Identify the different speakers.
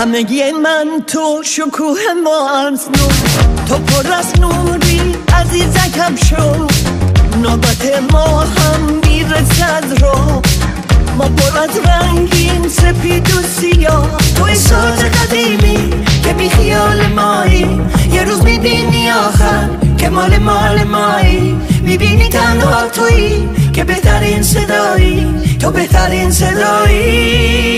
Speaker 1: همگی من تو شکوه ما از نو، تو پر از نوری عزیزکم شو. نوبت ما هم میرسد رو، ما پر از رنگیم سپید و سیاه. توی ساز قدیمی که بی خیال مایی، یه روز میبینی آخر که مال مایی. میبینی تنها تویی که بهترین صدایی، تو بهترین صدایی.